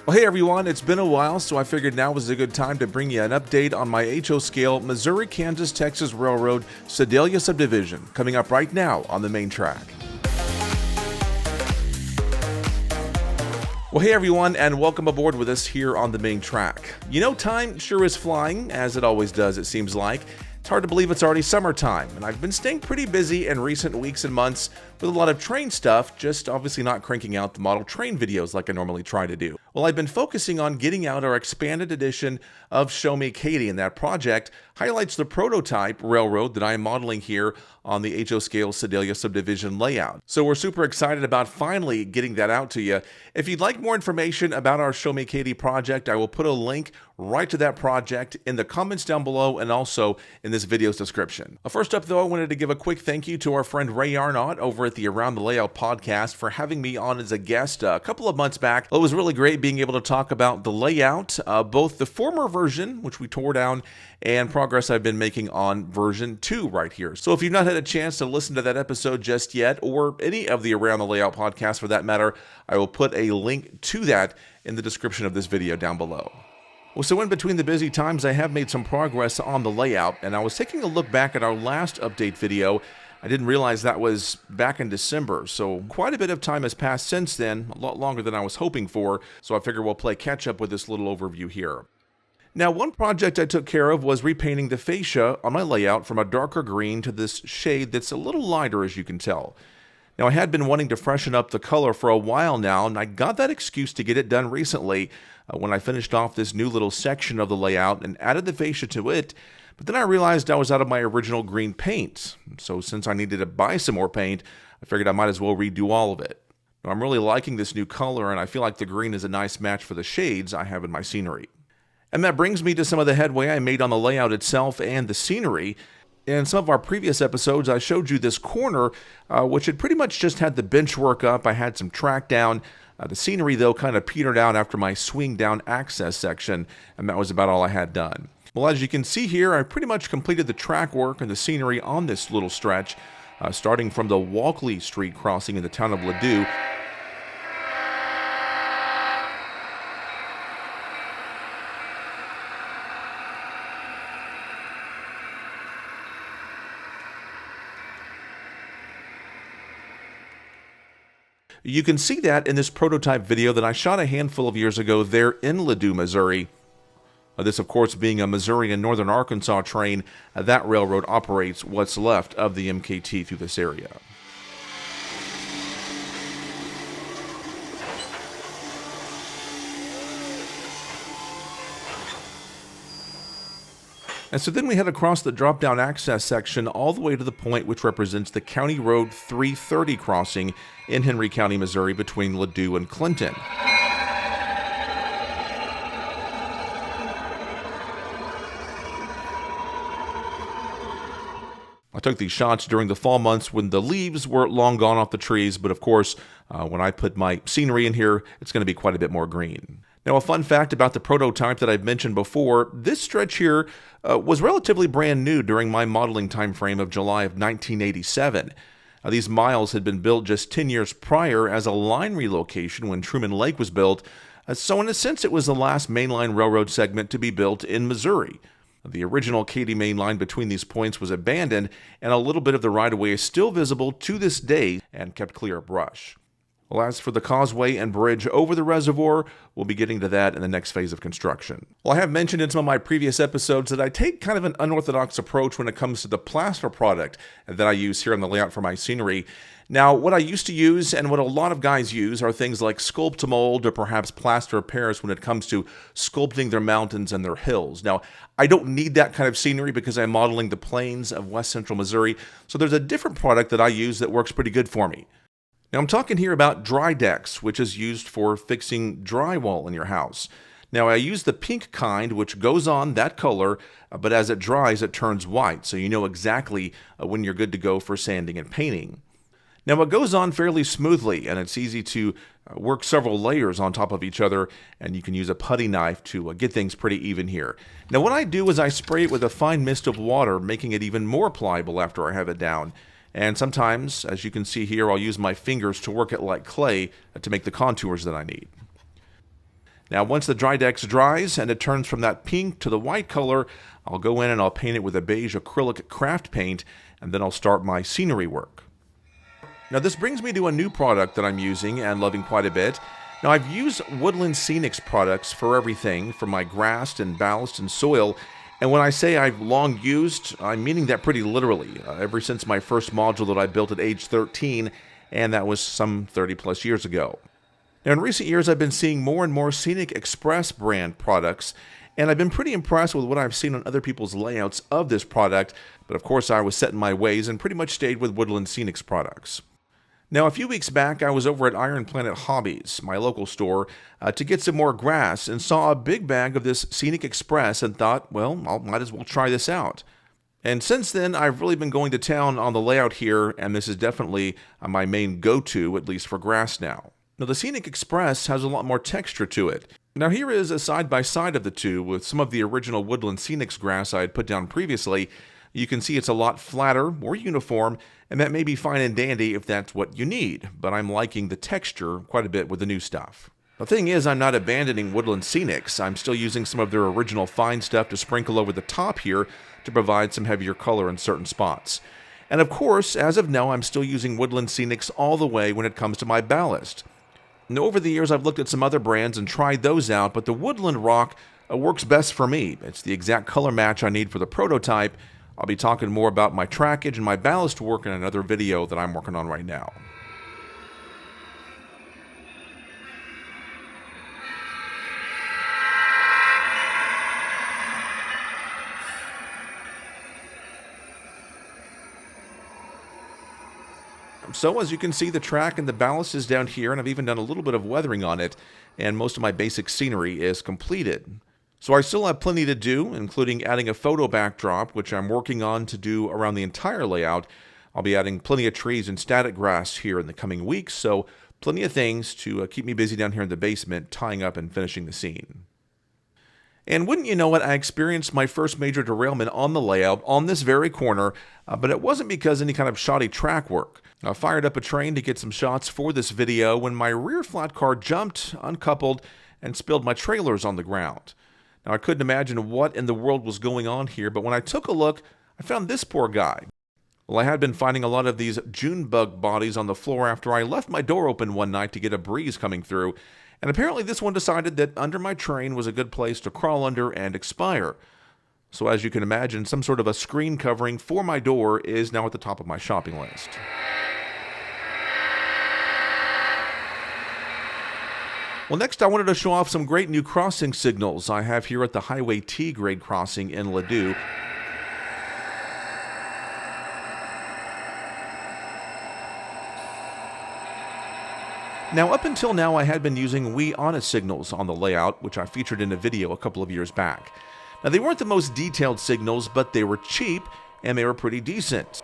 Well, hey everyone, it's been a while, so I figured now was a good time to bring you an update on my HO scale Missouri, Kansas, Texas Railroad Sedalia Subdivision, coming up right now on the main track. Well, hey everyone, and welcome aboard with us here on the main track. You know, time sure is flying, as it always does, it seems like. It's hard to believe it's already summertime, and I've been staying pretty busy in recent weeks and months with a lot of train stuff, just obviously not cranking out the model train videos like I normally try to do. Well, I've been focusing on getting out our expanded edition of Show Me Katy, and that project highlights the prototype railroad that I am modeling here on the HO scale Sedalia Subdivision layout. So we're super excited about finally getting that out to you. If you'd like more information about our Show Me Katy project, I will put a link right to that project in the comments down below and also in this video's description. First up though, I wanted to give a quick thank you to our friend Ray Arnott over at the Around the Layout podcast for having me on as a guest a couple of months back. It was really great being able to talk about the layout, both the former version, which we tore down, and progress I've been making on version 2 right here. So if you've not had a chance to listen to that episode just yet, or any of the Around the Layout podcasts for that matter, I will put a link to that in the description of this video down below. Well, so in between the busy times, I have made some progress on the layout, and I was taking a look back at our last update video. I didn't realize that was back in December, so quite a bit of time has passed since then, a lot longer than I was hoping for, so I figure we'll play catch up with this little overview here. Now, one project I took care of was repainting the fascia on my layout from a darker green to this shade that's a little lighter, as you can tell. Now, I had been wanting to freshen up the color for a while now, and I got that excuse to get it done recently when I finished off this new little section of the layout and added the fascia to it, but then I realized I was out of my original green paint. So since I needed to buy some more paint, I figured I might as well redo all of it. Now, I'm really liking this new color, and I feel like the green is a nice match for the shades I have in my scenery. And that brings me to some of the headway I made on the layout itself and the scenery. In some of our previous episodes, I showed you this corner, which had pretty much just had the bench work up. I had some track down. The scenery, though, kind of petered out after my swing down access section, and that was about all I had done. Well, as you can see here, I pretty much completed the track work and the scenery on this little stretch, starting from the Walkley Street crossing in the town of Ladue. You can see that in this prototype video that I shot a handful of years ago there in Ladue, Missouri. This, of course, being a Missouri and Northern Arkansas train, that railroad operates what's left of the MKT through this area. And so then we head across the drop-down access section all the way to the point which represents the County Road 330 crossing in Henry County, Missouri between Ladue and Clinton. I took these shots during the fall months when the leaves were long gone off the trees, but of course, when I put my scenery in here, it's going to be quite a bit more green. Now, a fun fact about the prototype that I've mentioned before, this stretch here was relatively brand new during my modeling time frame of July of 1987. These miles had been built just 10 years prior as a line relocation when Truman Lake was built, so in a sense it was the last mainline railroad segment to be built in Missouri. The original Katy main line between these points was abandoned, and a little bit of the right-of-way is still visible to this day and kept clear of brush. Well, as for the causeway and bridge over the reservoir, we'll be getting to that in the next phase of construction. Well, I have mentioned in some of my previous episodes that I take kind of an unorthodox approach when it comes to the plaster product that I use here on the layout for my scenery. Now, what I used to use and what a lot of guys use are things like Sculpt-A-Mold or perhaps plaster of Paris when it comes to sculpting their mountains and their hills. Now, I don't need that kind of scenery because I'm modeling the plains of west central Missouri, so there's a different product that I use that works pretty good for me. Now, I'm talking here about Drydex, which is used for fixing drywall in your house. Now, I use the pink kind, which goes on that color, but as it dries, it turns white, so you know exactly when you're good to go for sanding and painting. Now, it goes on fairly smoothly, and it's easy to work several layers on top of each other, and you can use a putty knife to get things pretty even here. Now, what I do is I spray it with a fine mist of water, making it even more pliable after I have it down. And sometimes, as you can see here, I'll use my fingers to work it like clay to make the contours that I need. Now, once the Drydex dries and it turns from that pink to the white color, I'll go in and I'll paint it with a beige acrylic craft paint, and then I'll start my scenery work. Now, this brings me to a new product that I'm using and loving quite a bit. Now, I've used Woodland Scenics products for everything from my grass and ballast and soil. And when I say I've long used, I'm meaning that pretty literally, ever since my first module that I built at age 13, and that was some 30 plus years ago. Now, in recent years, I've been seeing more and more Scenic Express brand products, and I've been pretty impressed with what I've seen on other people's layouts of this product, but of course I was set in my ways and pretty much stayed with Woodland Scenics products. Now, a few weeks back, I was over at Iron Planet Hobbies, my local store, to get some more grass and saw a big bag of this Scenic Express and thought, well, I might as well try this out. And since then, I've really been going to town on the layout here, and this is definitely my main go-to, at least for grass now. Now, the Scenic Express has a lot more texture to it. Now, here is a side-by-side of the two with some of the original Woodland Scenics grass I had put down previously. You can see it's a lot flatter, more uniform, and that may be fine and dandy if that's what you need, but I'm liking the texture quite a bit with the new stuff. The thing is, I'm not abandoning Woodland Scenics. I'm still using some of their original fine stuff to sprinkle over the top here to provide some heavier color in certain spots. And of course, as of now, I'm still using Woodland Scenics all the way when it comes to my ballast. Now, over the years, I've looked at some other brands and tried those out, but the Woodland Rock works best for me. It's the exact color match I need for the prototype. I'll be talking more about my trackage and my ballast work in another video that I'm working on right now. So as you can see, the track and the ballast is down here, and I've even done a little bit of weathering on it, and most of my basic scenery is completed. So I still have plenty to do, including adding a photo backdrop, which I'm working on to do around the entire layout. I'll be adding plenty of trees and static grass here in the coming weeks, so plenty of things to keep me busy down here in the basement, tying up and finishing the scene. And wouldn't you know it, I experienced my first major derailment on the layout on this very corner, but it wasn't because any kind of shoddy track work. I fired up a train to get some shots for this video when my rear flat car jumped, uncoupled, and spilled my trailers on the ground. Now, I couldn't imagine what in the world was going on here, but when I took a look, I found this poor guy. Well, I had been finding a lot of these June bug bodies on the floor after I left my door open one night to get a breeze coming through, and apparently this one decided that under my train was a good place to crawl under and expire. So as you can imagine, some sort of a screen covering for my door is now at the top of my shopping list. Well, next I wanted to show off some great new crossing signals I have here at the Highway T grade crossing in Ladue. Now, up until now, I had been using We Honest signals on the layout, which I featured in a video a couple of years back. Now, they weren't the most detailed signals, but they were cheap and they were pretty decent.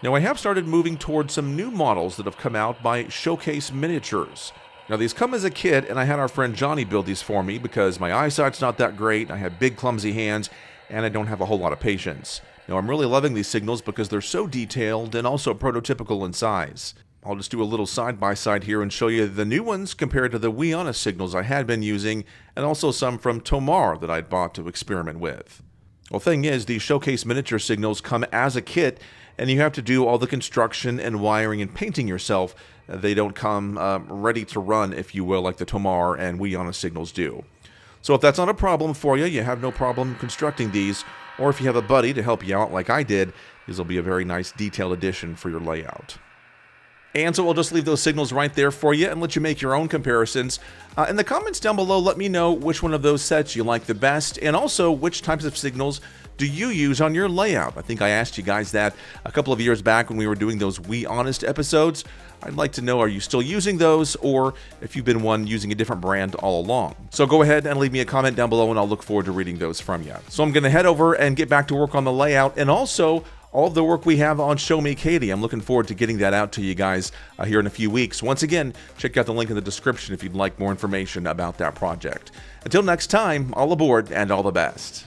Now, I have started moving towards some new models that have come out by Showcase Miniatures. Now, these come as a kit, and I had our friend Johnny build these for me because my eyesight's not that great, I have big clumsy hands, and I don't have a whole lot of patience. Now, I'm really loving these signals because they're so detailed and also prototypical in size. I'll just do a little side-by-side here and show you the new ones compared to the We Honest signals I had been using, and also some from Tomar that I'd bought to experiment with. Well, thing is, these Showcase Miniature signals come as a kit, and you have to do all the construction and wiring and painting yourself. They don't come ready to run, if you will, like the Tomar and We Honest signals do. So if that's not a problem for you, you have no problem constructing these, or if you have a buddy to help you out like I did, these will be a very nice detailed addition for your layout. And so I'll just leave those signals right there for you and let you make your own comparisons. In the comments down below, let me know which one of those sets you like the best, and also which types of signals do you use on your layout. I think I asked you guys that a couple of years back when we were doing those We Honest episodes. I'd like to know, are you still using those, or if you've been one using a different brand all along. So go ahead and leave me a comment down below and I'll look forward to reading those from you. So I'm going to head over and get back to work on the layout, and also all of the work we have on Show Me Katie. I'm looking forward to getting that out to you guys here in a few weeks. Once again, check out the link in the description if you'd like more information about that project. Until next time, all aboard and all the best.